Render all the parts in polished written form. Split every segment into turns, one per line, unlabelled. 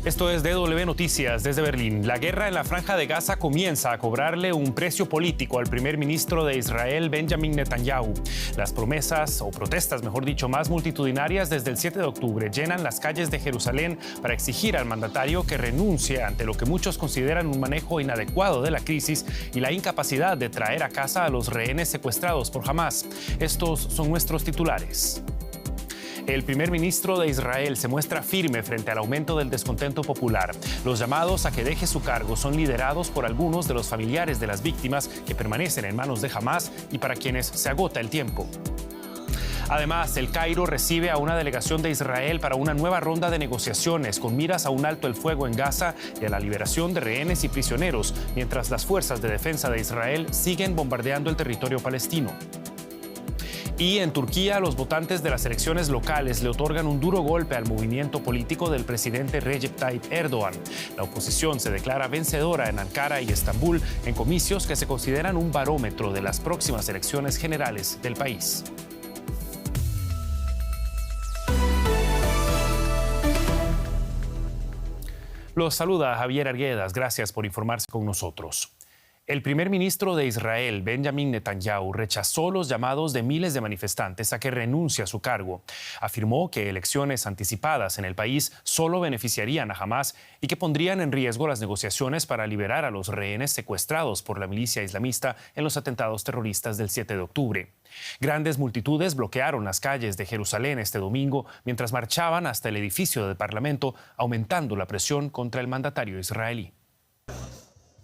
Esto es DW Noticias desde Berlín. La guerra en la Franja de Gaza comienza a cobrarle un precio político al primer ministro de Israel, Benjamin Netanyahu. Las promesas, o protestas mejor dicho, más multitudinarias desde el 7 de octubre llenan las calles de Jerusalén para exigir al mandatario que renuncie ante lo que muchos consideran un manejo inadecuado de la crisis y la incapacidad de traer a casa a los rehenes secuestrados por Hamás. Estos son nuestros titulares. El primer ministro de Israel se muestra firme frente al aumento del descontento popular. Los llamados a que deje su cargo son liderados por algunos de los familiares de las víctimas que permanecen en manos de Hamás y para quienes se agota el tiempo. Además, El Cairo recibe a una delegación de Israel para una nueva ronda de negociaciones con miras a un alto el fuego en Gaza y a la liberación de rehenes y prisioneros, mientras las fuerzas de defensa de Israel siguen bombardeando el territorio palestino. Y en Turquía, los votantes de las elecciones locales le otorgan un duro golpe al movimiento político del presidente Recep Tayyip Erdogan. La oposición se declara vencedora en Ankara y Estambul en comicios que se consideran un barómetro de las próximas elecciones generales del país. Los saluda Javier Arguedas. Gracias por informarse con nosotros. El primer ministro de Israel, Benjamin Netanyahu, rechazó los llamados de miles de manifestantes a que renuncie a su cargo. Afirmó que elecciones anticipadas en el país solo beneficiarían a Hamás y que pondrían en riesgo las negociaciones para liberar a los rehenes secuestrados por la milicia islamista en los atentados terroristas del 7 de octubre. Grandes multitudes bloquearon las calles de Jerusalén este domingo mientras marchaban hasta el edificio del Parlamento, aumentando la presión contra el mandatario israelí.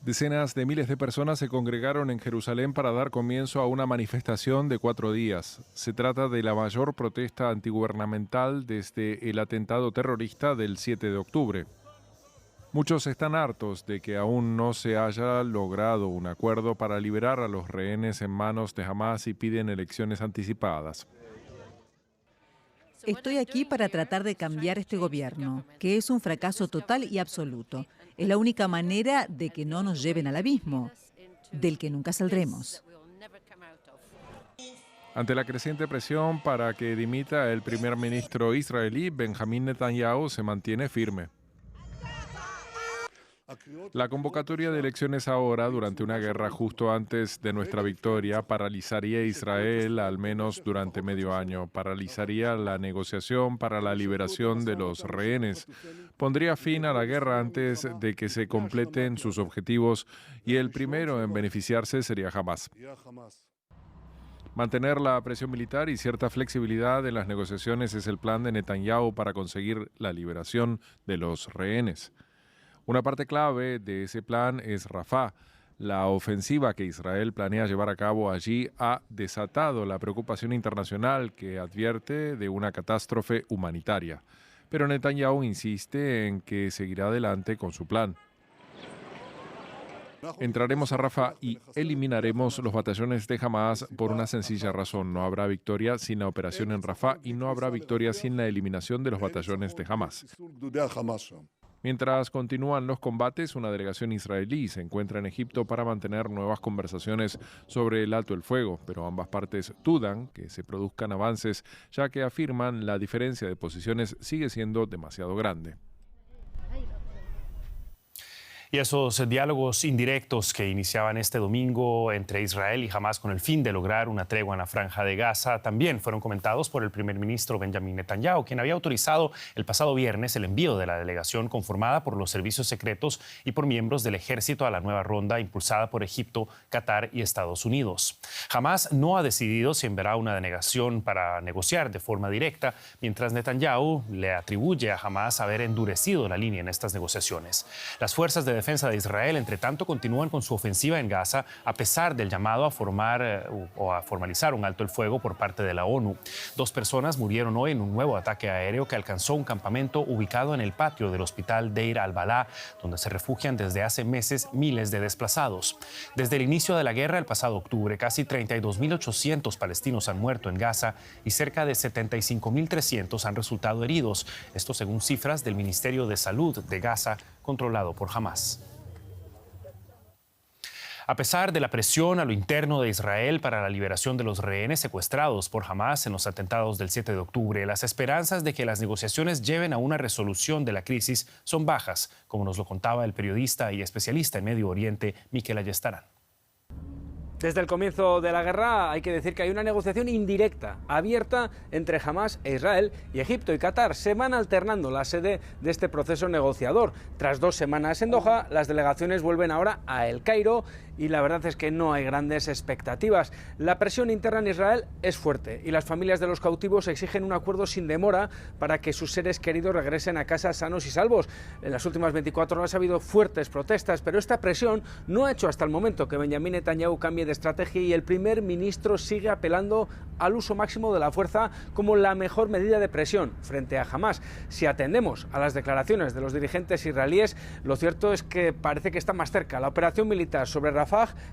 Decenas de miles de personas se congregaron en Jerusalén para dar comienzo a una manifestación de 4 días. Se trata de la mayor protesta antigubernamental desde el atentado terrorista del 7 de octubre. Muchos están hartos de que aún no se haya logrado un acuerdo para liberar a los rehenes en manos de Hamás y piden elecciones anticipadas.
Estoy aquí para tratar de cambiar este gobierno, que es un fracaso total y absoluto. Es la única manera de que no nos lleven al abismo, del que nunca saldremos.
Ante la creciente presión para que dimita el primer ministro israelí, Benjamin Netanyahu se mantiene firme. La convocatoria de elecciones ahora, durante una guerra justo antes de nuestra victoria, paralizaría a Israel al menos durante medio año. Paralizaría la negociación para la liberación de los rehenes. Pondría fin a la guerra antes de que se completen sus objetivos y el primero en beneficiarse sería Hamás. Mantener la presión militar y cierta flexibilidad en las negociaciones es el plan de Netanyahu para conseguir la liberación de los rehenes. Una parte clave de ese plan es Rafah. La ofensiva que Israel planea llevar a cabo allí ha desatado la preocupación internacional que advierte de una catástrofe humanitaria. Pero Netanyahu insiste en que seguirá adelante con su plan. Entraremos a Rafah y eliminaremos los batallones de Hamás por una sencilla razón. No habrá victoria sin la operación en Rafah y no habrá victoria sin la eliminación de los batallones de Hamás. Mientras continúan los combates, una delegación israelí se encuentra en Egipto para mantener nuevas conversaciones sobre el alto el fuego, pero ambas partes dudan que se produzcan avances, ya que afirman la diferencia de posiciones sigue siendo demasiado grande.
Y esos diálogos indirectos que iniciaban este domingo entre Israel y Hamás con el fin de lograr una tregua en la Franja de Gaza también fueron comentados por el primer ministro Benjamin Netanyahu, quien había autorizado el pasado viernes el envío de la delegación conformada por los servicios secretos y por miembros del ejército a la nueva ronda impulsada por Egipto, Qatar y Estados Unidos. Hamás no ha decidido si enviará una delegación para negociar de forma directa, mientras Netanyahu le atribuye a Hamás haber endurecido la línea en estas negociaciones. Las fuerzas de defensa de Israel, entre tanto, continúan con su ofensiva en Gaza a pesar del llamado a formalizar un alto el fuego por parte de la ONU. 2 personas murieron hoy en un nuevo ataque aéreo que alcanzó un campamento ubicado en el patio del hospital Deir al-Balá, donde se refugian desde hace meses miles de desplazados. Desde el inicio de la guerra, el pasado octubre, casi 32.800 palestinos han muerto en Gaza y cerca de 75.300 han resultado heridos. Esto según cifras del Ministerio de Salud de Gaza, controlado por Hamás. A pesar de la presión a lo interno de Israel para la liberación de los rehenes secuestrados por Hamás en los atentados del 7 de octubre, las esperanzas de que las negociaciones lleven a una resolución de la crisis son bajas, como nos lo contaba el periodista y especialista en Medio Oriente, Miquel Ayestarán.
Desde el comienzo de la guerra hay que decir que hay una negociación indirecta, abierta entre Hamás e Israel, y Egipto y Qatar se van alternando la sede de este proceso negociador. Tras 2 semanas en Doha, las delegaciones vuelven ahora a El Cairo y la verdad es que no hay grandes expectativas. La presión interna en Israel es fuerte y las familias de los cautivos exigen un acuerdo sin demora para que sus seres queridos regresen a casa sanos y salvos. En las últimas 24 horas ha habido fuertes protestas, pero esta presión no ha hecho hasta el momento que Benjamín Netanyahu cambie de estrategia y el primer ministro sigue apelando al uso máximo de la fuerza como la mejor medida de presión frente a Hamás. Si atendemos a las declaraciones de los dirigentes israelíes, lo cierto es que parece que está más cerca la operación militar sobre Rafah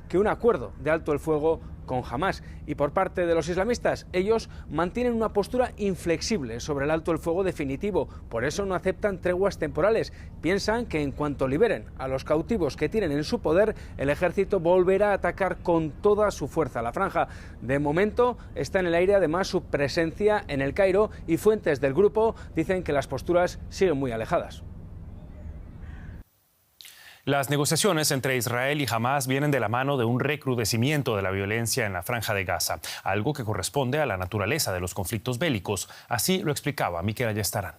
que un acuerdo de alto el fuego con Hamás. Y por parte de los islamistas, ellos mantienen una postura inflexible sobre el alto el fuego definitivo. Por eso no aceptan treguas temporales. Piensan que en cuanto liberen a los cautivos que tienen en su poder, el ejército volverá a atacar con toda su fuerza la franja. De momento está en el aire además su presencia en El Cairo y fuentes del grupo dicen que las posturas siguen muy alejadas.
Las negociaciones entre Israel y Hamás vienen de la mano de un recrudecimiento de la violencia en la Franja de Gaza, algo que corresponde a la naturaleza de los conflictos bélicos. Así lo explicaba Miquel Ayestarán.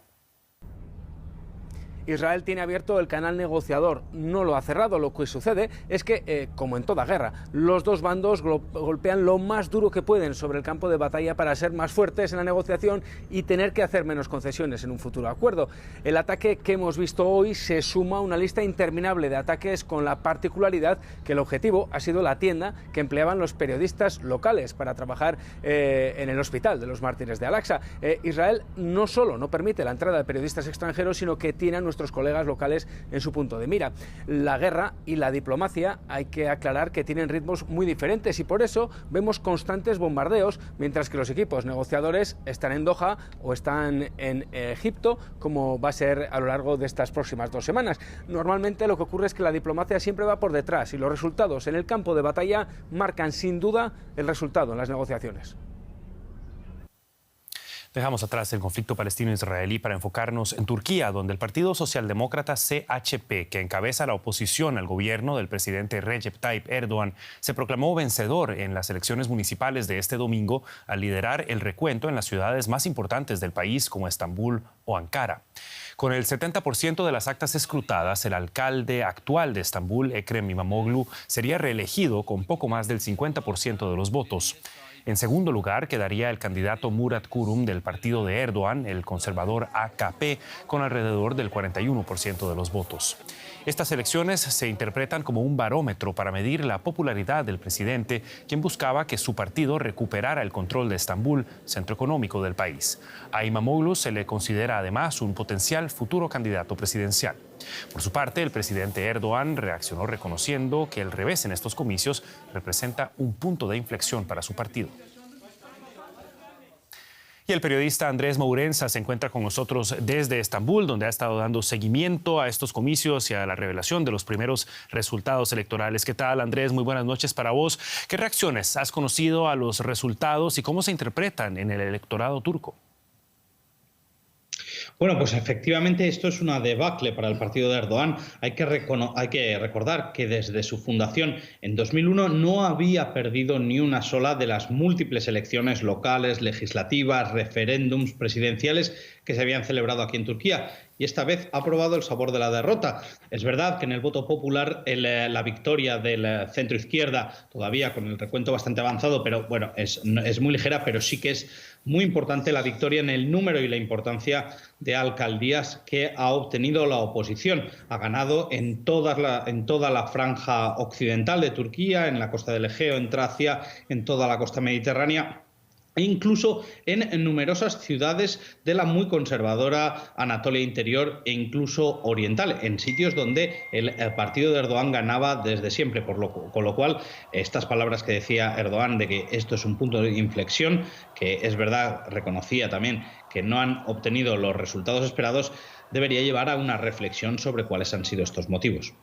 Israel tiene abierto el canal negociador, no lo ha cerrado. Lo que sucede es que, como en toda guerra, los dos bandos golpean lo más duro que pueden sobre el campo de batalla para ser más fuertes en la negociación y tener que hacer menos concesiones en un futuro acuerdo. El ataque que hemos visto hoy se suma a una lista interminable de ataques, con la particularidad que el objetivo ha sido la tienda que empleaban los periodistas locales para trabajar en el hospital de los mártires de Al-Aqsa. Israel no solo no permite la entrada de periodistas extranjeros, sino que tiene a nuestros colegas locales en su punto de mira. La guerra y la diplomacia hay que aclarar que tienen ritmos muy diferentes y por eso vemos constantes bombardeos, mientras que los equipos negociadores están en Doha o están en Egipto, como va a ser a lo largo de estas próximas 2 semanas. Normalmente lo que ocurre es que la diplomacia siempre va por detrás y los resultados en el campo de batalla marcan sin duda el resultado en las negociaciones.
Dejamos atrás el conflicto palestino-israelí para enfocarnos en Turquía, donde el Partido Socialdemócrata CHP, que encabeza la oposición al gobierno del presidente Recep Tayyip Erdogan, se proclamó vencedor en las elecciones municipales de este domingo al liderar el recuento en las ciudades más importantes del país como Estambul o Ankara. Con el 70% de las actas escrutadas, el alcalde actual de Estambul, Ekrem İmamoğlu, sería reelegido con poco más del 50% de los votos. En segundo lugar quedaría el candidato Murat Kurum del partido de Erdogan, el conservador AKP, con alrededor del 41% de los votos. Estas elecciones se interpretan como un barómetro para medir la popularidad del presidente, quien buscaba que su partido recuperara el control de Estambul, centro económico del país. A İmamoğlu se le considera además un potencial futuro candidato presidencial. Por su parte, el presidente Erdogan reaccionó reconociendo que el revés en estos comicios representa un punto de inflexión para su partido. Y el periodista Andrés Mourenza se encuentra con nosotros desde Estambul, donde ha estado dando seguimiento a estos comicios y a la revelación de los primeros resultados electorales. ¿Qué tal, Andrés? Muy buenas noches para vos. ¿Qué reacciones has conocido a los resultados y cómo se interpretan en el electorado turco?
Bueno, pues efectivamente esto es una debacle para el partido de Erdogan. Hay que recordar que desde su fundación en 2001 no había perdido ni una sola de las múltiples elecciones locales, legislativas, referéndums presidenciales que se habían celebrado aquí en Turquía. Y esta vez ha probado el sabor de la derrota. Es verdad que en el voto popular la victoria del centro izquierda, todavía con el recuento bastante avanzado, pero bueno, es muy ligera, pero sí que es muy importante la victoria en el número y la importancia de alcaldías que ha obtenido la oposición. Ha ganado en toda la franja occidental de Turquía, en la costa del Egeo, en Tracia, en toda la costa mediterránea, e incluso en numerosas ciudades de la muy conservadora Anatolia Interior e incluso oriental, en sitios donde el partido de Erdogan ganaba desde siempre, con lo cual estas palabras que decía Erdogan de que esto es un punto de inflexión, que es verdad, reconocía también que no han obtenido los resultados esperados, debería llevar a una reflexión sobre cuáles han sido estos motivos.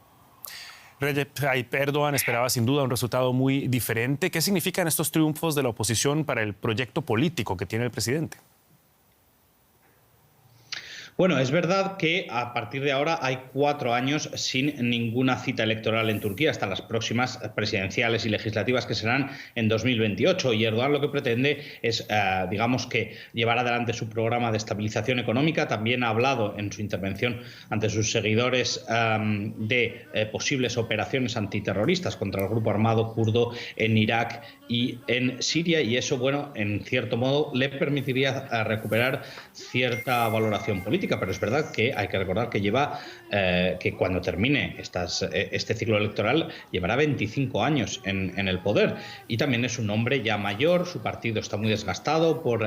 Recep Tayyip Erdogan esperaba sin duda un resultado muy diferente. ¿Qué significan estos triunfos de la oposición para el proyecto político que tiene el presidente?
Bueno, es verdad que a partir de ahora hay 4 años sin ninguna cita electoral en Turquía hasta las próximas presidenciales y legislativas que serán en 2028. Y Erdogan lo que pretende es, digamos que, llevar adelante su programa de estabilización económica. También ha hablado en su intervención ante sus seguidores de posibles operaciones antiterroristas contra el grupo armado kurdo en Irak y en Siria. Y eso, bueno, en cierto modo le permitiría recuperar cierta valoración política. Pero es verdad que hay que recordar que que cuando termine este ciclo electoral llevará 25 años en el poder, y también es un hombre ya mayor, su partido está muy desgastado por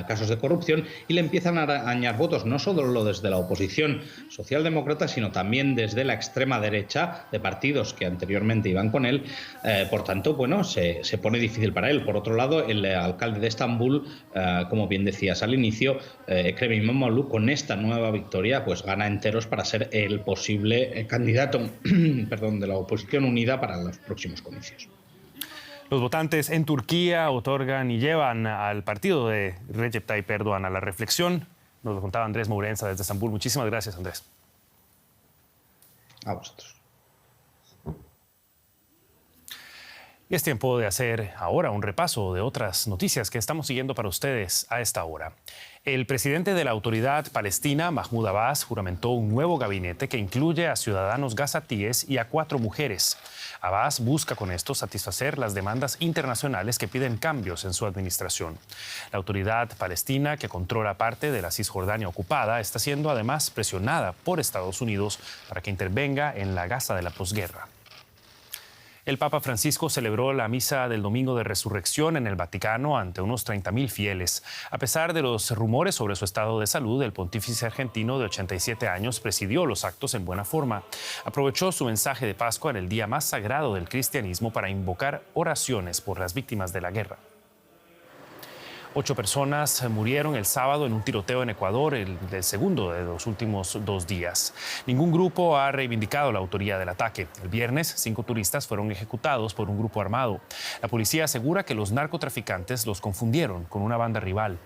casos de corrupción y le empiezan a arañar votos no solo desde la oposición socialdemócrata, sino también desde la extrema derecha de partidos que anteriormente iban con él. Por tanto, bueno, se pone difícil para él. Por otro lado, el alcalde de Estambul, como bien decías al inicio, Ekrem İmamoğlu, con esta nueva victoria pues gana enteros para ser el posible candidato de la oposición unida para los próximos comicios.
Los votantes en Turquía otorgan y llevan al partido de Recep Tayyip Erdogan a la reflexión. Nos lo contaba Andrés Mourenza desde Estambul. Muchísimas gracias, Andrés.
A vosotros.
Y es tiempo de hacer ahora un repaso de otras noticias que estamos siguiendo para ustedes a esta hora. El presidente de la Autoridad Palestina, Mahmoud Abbas, juramentó un nuevo gabinete que incluye a ciudadanos gazatíes y a 4 mujeres. Abbas busca con esto satisfacer las demandas internacionales que piden cambios en su administración. La Autoridad Palestina, que controla parte de la Cisjordania ocupada, está siendo además presionada por Estados Unidos para que intervenga en la Gaza de la posguerra. El Papa Francisco celebró la misa del Domingo de Resurrección en el Vaticano ante unos 30.000 fieles. A pesar de los rumores sobre su estado de salud, el pontífice argentino de 87 años presidió los actos en buena forma. Aprovechó su mensaje de Pascua en el día más sagrado del cristianismo para invocar oraciones por las víctimas de la guerra. 8 personas murieron el sábado en un tiroteo en Ecuador, el segundo de los últimos 2 días. Ningún grupo ha reivindicado la autoría del ataque. El viernes, 5 turistas fueron ejecutados por un grupo armado. La policía asegura que los narcotraficantes los confundieron con una banda rival.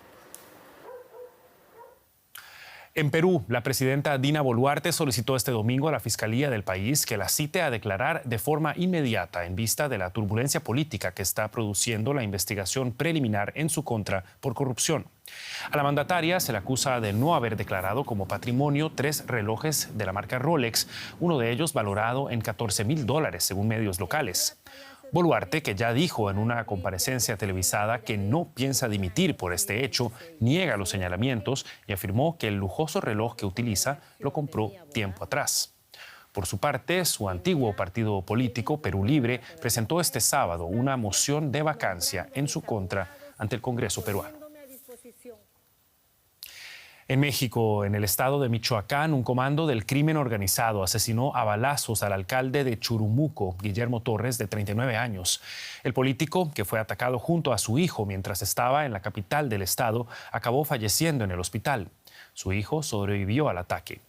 En Perú, la presidenta Dina Boluarte solicitó este domingo a la Fiscalía del país que la cite a declarar de forma inmediata en vista de la turbulencia política que está produciendo la investigación preliminar en su contra por corrupción. A la mandataria se le acusa de no haber declarado como patrimonio 3 relojes de la marca Rolex, uno de ellos valorado en $14.000 según medios locales. Boluarte, que ya dijo en una comparecencia televisada que no piensa dimitir por este hecho, niega los señalamientos y afirmó que el lujoso reloj que utiliza lo compró tiempo atrás. Por su parte, su antiguo partido político, Perú Libre, presentó este sábado una moción de vacancia en su contra ante el Congreso peruano. En México, en el estado de Michoacán, un comando del crimen organizado asesinó a balazos al alcalde de Churumuco, Guillermo Torres, de 39 años. El político, que fue atacado junto a su hijo mientras estaba en la capital del estado, acabó falleciendo en el hospital. Su hijo sobrevivió al ataque.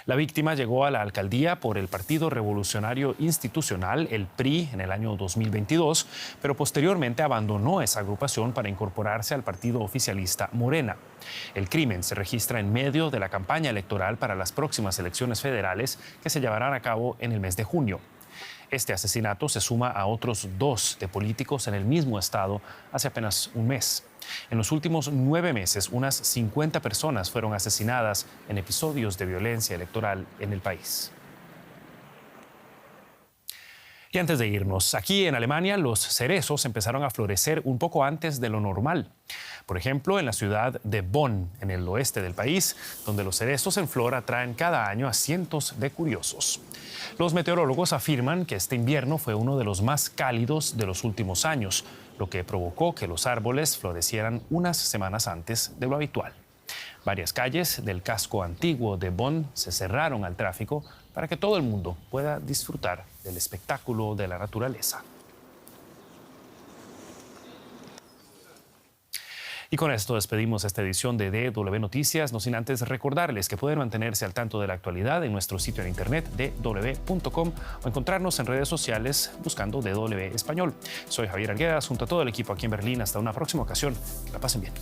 La víctima llegó a la alcaldía por el Partido Revolucionario Institucional, el PRI, en el año 2022, pero posteriormente abandonó esa agrupación para incorporarse al partido oficialista Morena. El crimen se registra en medio de la campaña electoral para las próximas elecciones federales que se llevarán a cabo en el mes de junio. Este asesinato se suma a otros 2 de políticos en el mismo estado hace apenas un mes. En los últimos 9 meses, unas 50 personas fueron asesinadas en episodios de violencia electoral en el país. Y antes de irnos, aquí en Alemania los cerezos empezaron a florecer un poco antes de lo normal. Por ejemplo, en la ciudad de Bonn, en el oeste del país, donde los cerezos en flor atraen cada año a cientos de curiosos. Los meteorólogos afirman que este invierno fue uno de los más cálidos de los últimos años, lo que provocó que los árboles florecieran unas semanas antes de lo habitual. Varias calles del casco antiguo de Bonn se cerraron al tráfico para que todo el mundo pueda disfrutar del espectáculo de la naturaleza. Y con esto despedimos esta edición de DW Noticias, no sin antes recordarles que pueden mantenerse al tanto de la actualidad en nuestro sitio en internet dw.com o encontrarnos en redes sociales buscando DW Español. Soy Javier Arguedas, junto a todo el equipo aquí en Berlín. Hasta una próxima ocasión. Que la pasen bien.